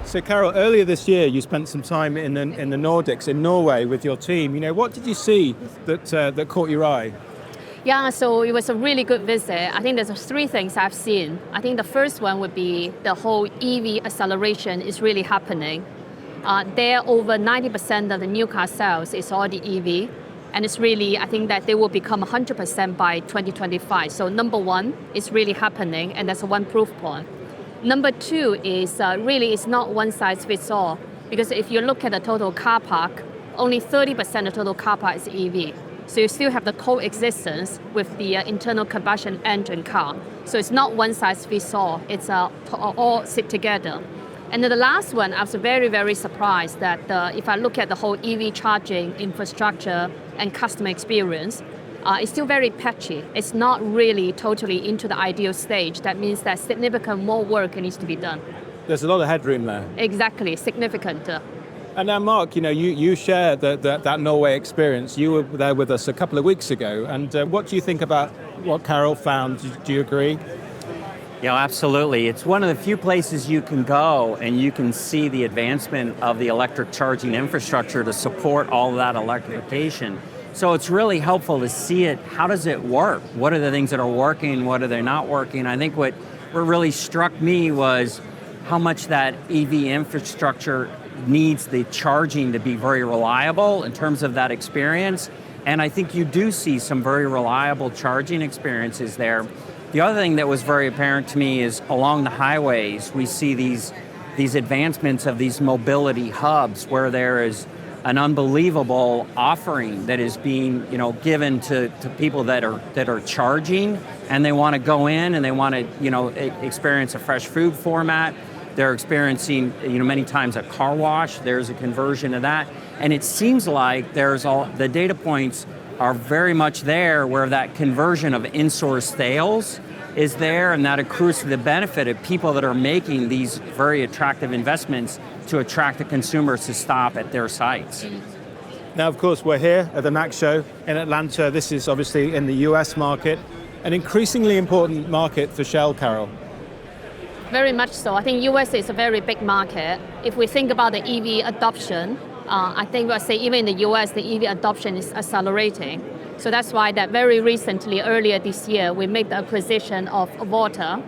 So, Carol, earlier this year, you spent some time in the Nordics, in Norway, with your team. You know, what did you see that caught your eye? Yeah, so it was a really good visit. I think there's three things I've seen. I think the first one would be the whole EV acceleration is really happening. There, over 90% of the new car sales is already EV. And it's really, I think that they will become 100% by 2025. So number one, it's really happening, and that's one proof point. Number two is really it's not one size fits all. Because if you look at the total car park, only 30% of total car park is EV. So you still have the coexistence with the internal combustion engine car. So it's not one size fits all, it's all sit together. And then the last one, I was very, very surprised that if I look at the whole EV charging infrastructure and customer experience, it's still very patchy. It's not really totally into the ideal stage. That means that significant more work needs to be done. There's a lot of headroom there. Exactly, significant. And now, Mark, you know, you share that Norway experience. You were there with us a couple of weeks ago. And what do you think about what Carol found? Do you agree? Yeah, absolutely. It's one of the few places you can go and you can see the advancement of the electric charging infrastructure to support all of that electrification. So it's really helpful to see it. How does it work? What are the things that are working? What are they not working? I think what really struck me was how much that EV infrastructure needs the charging to be very reliable in terms of that experience. And I think you do see some very reliable charging experiences there. The other thing that was very apparent to me is along the highways, we see these advancements of these mobility hubs where there is an unbelievable offering that is being, given to people that are charging, and they want to go in and they want to, experience a fresh food format. They're experiencing, many times a car wash. There's a conversion of that. And it seems like the data points are very much there where that conversion of in-source sales is there, and that accrues to the benefit of people that are making these very attractive investments to attract the consumers to stop at their sites. Now, of course, we're here at the NACS show in Atlanta. This is obviously in the US market, an increasingly important market for Shell, Carol. Very much so. I think US is a very big market. If we think about the EV adoption, I think we'll say even in the US, the EV adoption is accelerating. So that's why that very recently, earlier this year, we made the acquisition of Vontier.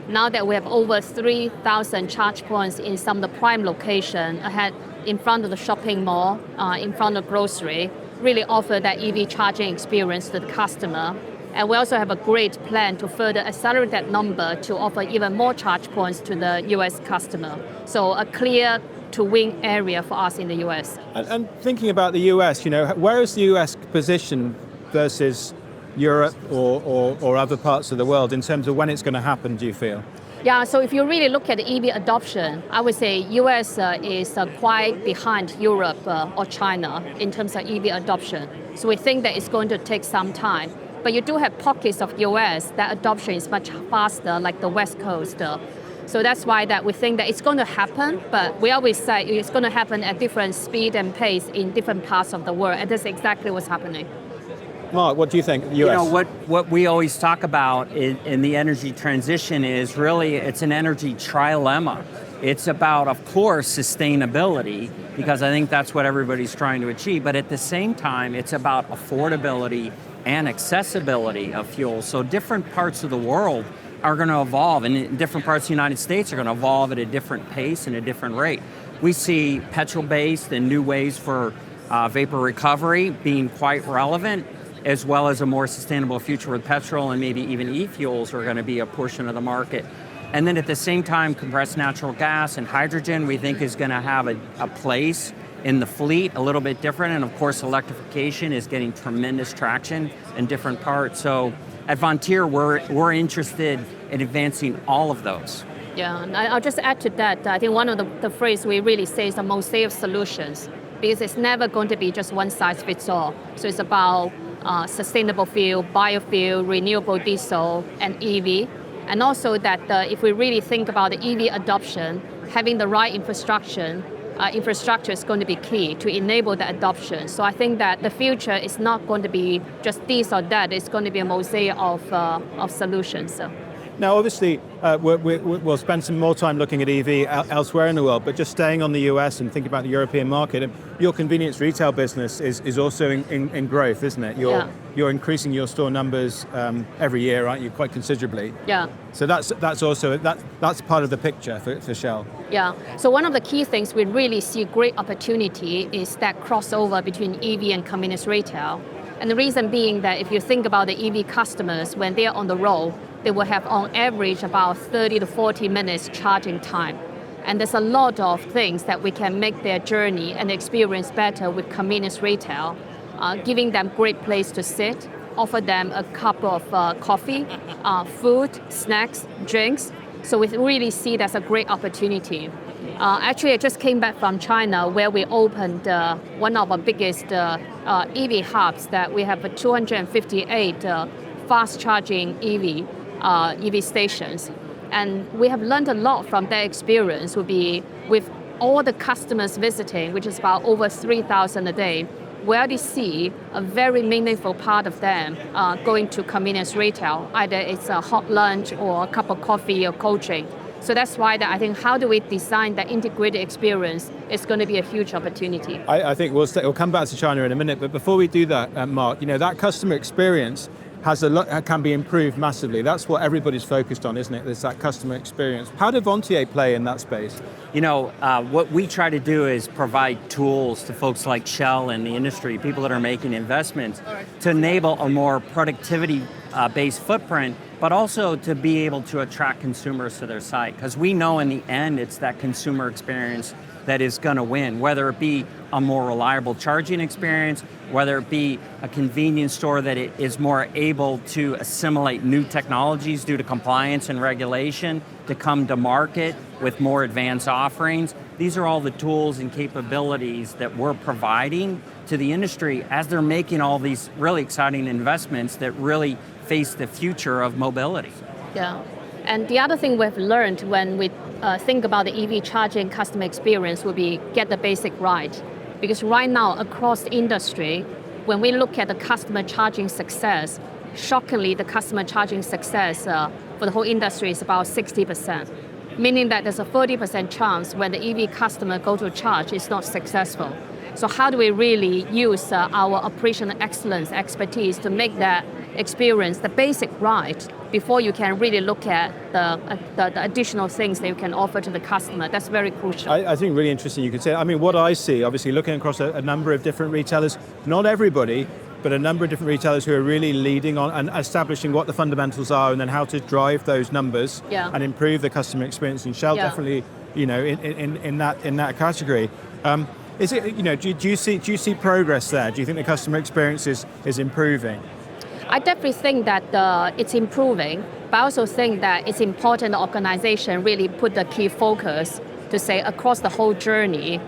Now that we have over 3,000 charge points in some of the prime location ahead in front of the shopping mall, in front of grocery, really offer that EV charging experience to the customer. And we also have a great plan to further accelerate that number to offer even more charge points to the US customer. So a clear to win area for us in the US. And thinking about the US, where is the US position versus Europe or other parts of the world in terms of when it's going to happen, do you feel? Yeah, so if you really look at the EV adoption, I would say US is quite behind Europe or China in terms of EV adoption. So we think that it's going to take some time. But you do have pockets of US that adoption is much faster, like the West Coast. So that's why that we think that it's going to happen, but we always say it's going to happen at different speed and pace in different parts of the world, and that's exactly what's happening. Mark, what do you think? US? What we always talk about in the energy transition is really it's an energy trilemma. It's about, of course, sustainability, because I think that's what everybody's trying to achieve, but at the same time, it's about affordability and accessibility of fuel. So different parts of the world are going to evolve, and different parts of the United States are going to evolve at a different pace and a different rate. We see petrol-based and new ways for vapor recovery being quite relevant, as well as a more sustainable future with petrol and maybe even e-fuels are going to be a portion of the market. And then at the same time, compressed natural gas and hydrogen we think is going to have a place in the fleet, a little bit different. And of course, electrification is getting tremendous traction in different parts. So at Vontier, we're interested in advancing all of those. Yeah, and I'll just add to that. I think one of the phrase we really say is the mosaic solutions, because it's never going to be just one size fits all. So it's about sustainable fuel, biofuel, renewable diesel, and EV. And also that if we really think about the EV adoption, having the right infrastructure is going to be key to enable the adoption. So I think that the future is not going to be just this or that. It's going to be a mosaic of solutions. Now, obviously, we'll spend some more time looking at EV elsewhere in the world, but just staying on the US and thinking about the European market, and your convenience retail business is also in growth, isn't it? You're increasing your store numbers every year, aren't you, quite considerably? Yeah. So that's also that's part of the picture for Shell. Yeah. So one of the key things we really see great opportunity is that crossover between EV and convenience retail. And the reason being that if you think about the EV customers, when they're on the road, they will have on average about 30 to 40 minutes charging time. And there's a lot of things that we can make their journey and experience better with convenience retail, giving them great place to sit, offer them a cup of coffee, food, snacks, drinks. So we really see that's a great opportunity. Actually, I just came back from China where we opened one of our biggest EV hubs that we have 258 fast charging EV stations. And we have learned a lot from that experience with all the customers visiting, which is about over 3,000 a day. We already see a very meaningful part of them going to convenience retail, either it's a hot lunch or a cup of coffee or cold drink. So that's why I think how do we design that integrated experience is going to be a huge opportunity. I think we'll come back to China in a minute, but before we do that, Mark, that customer experience can be improved massively. That's what everybody's focused on, isn't it? It's that customer experience. How did Vontier play in that space? What we try to do is provide tools to folks like Shell and the industry, people that are making investments, to enable a more productivity-based footprint, but also to be able to attract consumers to their site. Because we know in the end, it's that consumer experience that is going to win, whether it be a more reliable charging experience, whether it be a convenience store that it is more able to assimilate new technologies due to compliance and regulation to come to market with more advanced offerings. These are all the tools and capabilities that we're providing to the industry as they're making all these really exciting investments that really face the future of mobility. Yeah. And the other thing we've learned when we think about the EV charging customer experience will be get the basic right. Because right now, across the industry, when we look at the customer charging success, shockingly, the customer charging success for the whole industry is about 60%, meaning that there's a 30% chance when the EV customer go to charge, it's not successful. So how do we really use our operational excellence expertise to make that experience the basic right before you can really look at the additional things that you can offer to the customer? That's very crucial. I think really interesting you could say. I mean, what I see, obviously looking across a number of different retailers, not everybody, but a number of different retailers who are really leading on and establishing what the fundamentals are and then how to drive those numbers and improve the customer experience. And Shell definitely, in that category. Is it, do you see progress there? Do you think the customer experience is improving? I definitely think that it's improving, but I also think that it's important the organization really put the key focus to say across the whole journey,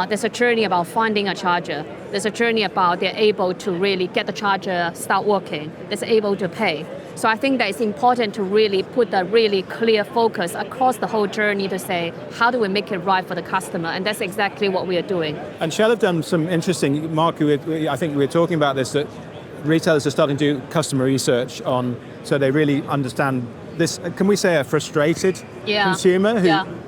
there's a journey about finding a charger. There's a journey about they're able to really get the charger start working. They're able to pay. So I think that it's important to really put a really clear focus across the whole journey to say, how do we make it right for the customer? And that's exactly what we are doing. And Shell have done some interesting, Mark, I think we were talking about this, that retailers are starting to do customer research on, so they really understand this, can we say a frustrated consumer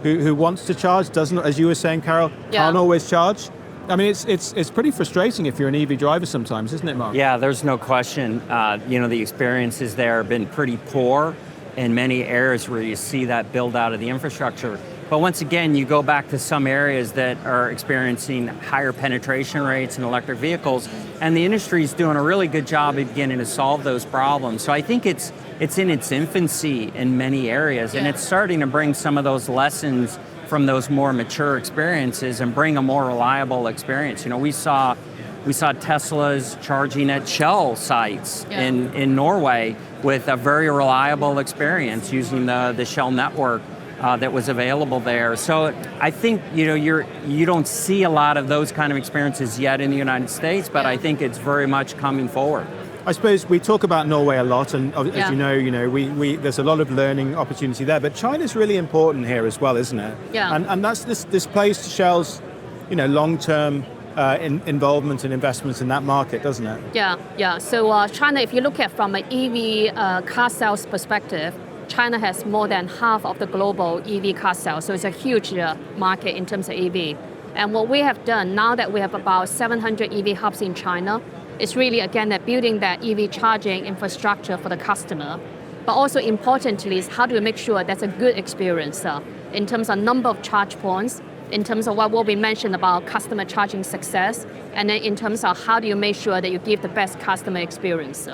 who wants to charge, doesn't, as you were saying, Carol, can't always charge? I mean, it's pretty frustrating if you're an EV driver sometimes, isn't it, Mark? Yeah, there's no question. The experiences there have been pretty poor in many areas where you see that build out of the infrastructure. But once again, you go back to some areas that are experiencing higher penetration rates in electric vehicles, and the industry is doing a really good job of beginning to solve those problems. So I think it's in its infancy in many areas, and it's starting to bring some of those lessons from those more mature experiences and bring a more reliable experience. We saw Teslas charging at Shell sites in Norway with a very reliable experience using the Shell network that was available there. So I think you don't see a lot of those kind of experiences yet in the United States, but I think it's very much coming forward. I suppose we talk about Norway a lot, and as you know, we there's a lot of learning opportunity there. But China's really important here as well, isn't it? Yeah. And that's this plays to Shell's, long-term involvement and investments in that market, doesn't it? Yeah. So China, if you look at from an EV car sales perspective, China has more than half of the global EV car sales, so it's a huge market in terms of EV. And what we have done now that we have about 700 EV hubs in China, is really again that building that EV charging infrastructure for the customer. But also importantly is how do we make sure that's a good experience in terms of number of charge points, in terms of what will be mentioned about customer charging success, and then in terms of how do you make sure that you give the best customer experience.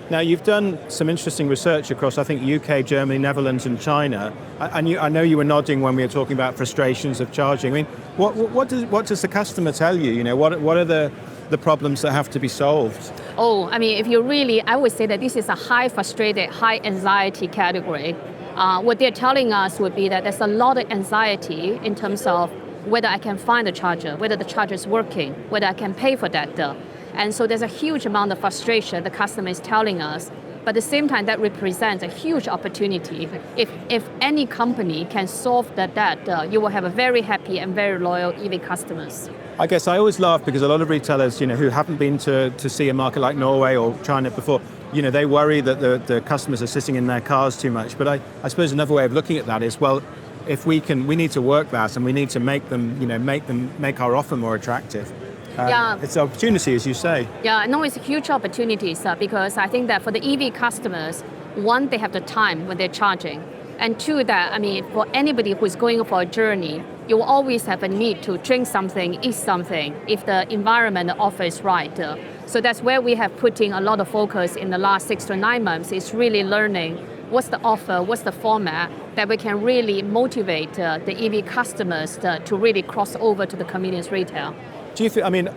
Now, you've done some interesting research across, I think, UK, Germany, Netherlands, and China. And I know you were nodding when we were talking about frustrations of charging. I mean, what does the customer tell you? You know, what are the problems that have to be solved? Oh, I mean, if you really, I would say that this is a high frustrated, high anxiety category. What they're telling us would be that there's a lot of anxiety in terms of whether I can find the charger, whether the charger is working, whether I can pay for that. And so there's a huge amount of frustration the customer is telling us. But at the same time, that represents a huge opportunity. If any company can solve that, you will have a very happy and very loyal EV customers. I guess I always laugh because a lot of retailers, you know, who haven't been to see a market like Norway or China before, you know, they worry that the customers are sitting in their cars too much. But I suppose another way of looking at that is, well, if we need to work that and we need to make them, you know, make our offer more attractive. It's an opportunity, as you say. Yeah, no, it's a huge opportunity, because I think that for the EV customers, one, they have the time when they're charging. And two, that, I mean, for anybody who's going for a journey, you will always have a need to drink something, eat something, if the environment offer is right. So that's where we have put in a lot of focus in the last 6 to 9 months, is really learning what's the offer, what's the format, that we can really motivate the EV customers to really cross over to the convenience retail. Do you feel, I mean,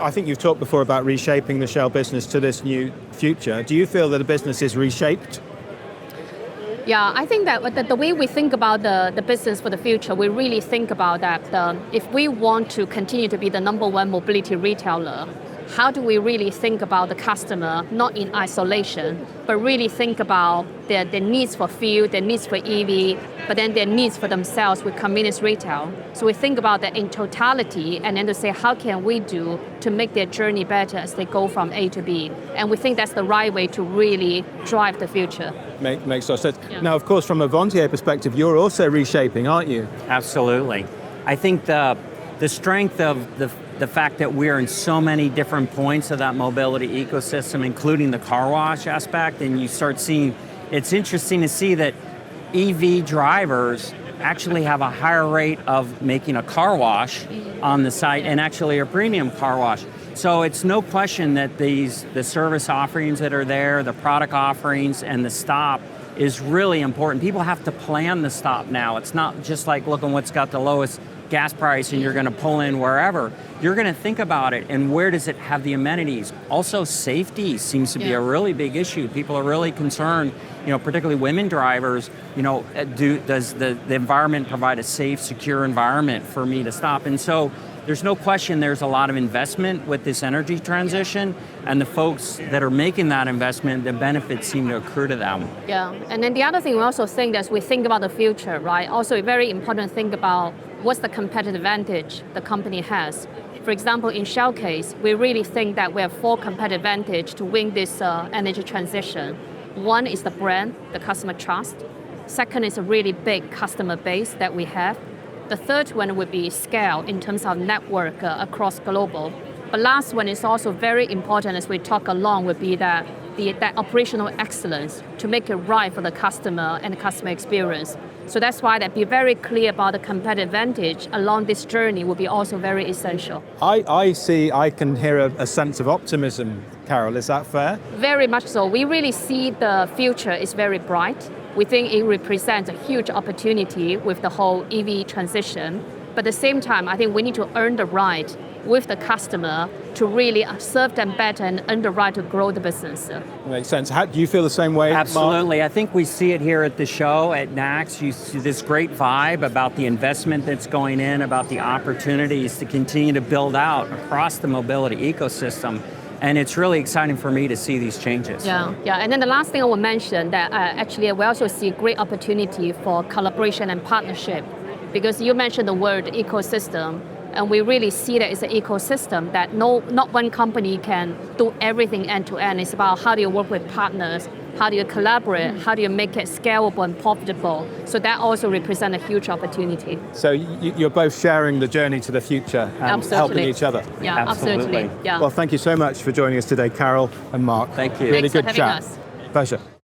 I think you've talked before about reshaping the Shell business to this new future. Do you feel that the business is reshaped? Yeah, I think that the way we think about the business for the future, we really think about that if we want to continue to be the number one mobility retailer, how do we really think about the customer, not in isolation, but really think about their needs for fuel, their needs for EV, but then their needs for themselves with convenience retail. So we think about that in totality, and then to say, how can we do to make their journey better as they go from A to B? And we think that's the right way to really drive the future. Makes a lot of sense. Yeah. Now, of course, from a Vontier perspective, you're also reshaping, aren't you? Absolutely. I think the strength of the fact that we're in so many different points of that mobility ecosystem, including the car wash aspect, and you start seeing, it's interesting to see that EV drivers actually have a higher rate of making a car wash on the site, and actually a premium car wash. So it's no question that the service offerings that are there, the product offerings, and the stop is really important. People have to plan the stop now. It's not just like looking what's got the lowest gas price and you're going to pull in wherever. You're going to think about it and where does it have the amenities. Also, safety seems to be a really big issue. People are really concerned, you know, particularly women drivers, you know, does the environment provide a safe, secure environment for me to stop? And so there's no question there's a lot of investment with this energy transition, and the folks that are making that investment, the benefits seem to accrue to them. Yeah, and then the other thing we also think as we think about the future, right? Also a very important thing about what's the competitive advantage the company has. For example, in Shell case, we really think that we have 4 competitive advantage to win this energy transition. One is the brand, the customer trust. Second is a really big customer base that we have. The third one would be scale in terms of network across global. But last one is also very important as we talk along would be that operational excellence to make it right for the customer and the customer experience. So that's why that be very clear about the competitive advantage along this journey will be also very essential. I can hear a sense of optimism, Carol, is that fair? Very much so. We really see the future is very bright. We think it represents a huge opportunity with the whole EV transition. But at the same time, I think we need to earn the right with the customer to really serve them better and earn the right to grow the business. Makes sense. Do you feel the same way, Absolutely. Mark? I think we see it here at the show at NACS. You see this great vibe about the investment that's going in, about the opportunities to continue to build out across the mobility ecosystem. And it's really exciting for me to see these changes. Yeah. And then the last thing I will mention that actually we also see great opportunity for collaboration and partnership, because you mentioned the word ecosystem, and we really see that it's an ecosystem that not one company can do everything end to end. It's about how do you work with partners, How do you collaborate? How do you make it scalable and profitable? So that also represents a huge opportunity. So you're both sharing the journey to the future and helping each other. Yeah, Absolutely. absolutely. Yeah. Well, thank you so much for joining us today, Carol and Mark. Thank you. Really Thanks for good having chat. us. Pleasure.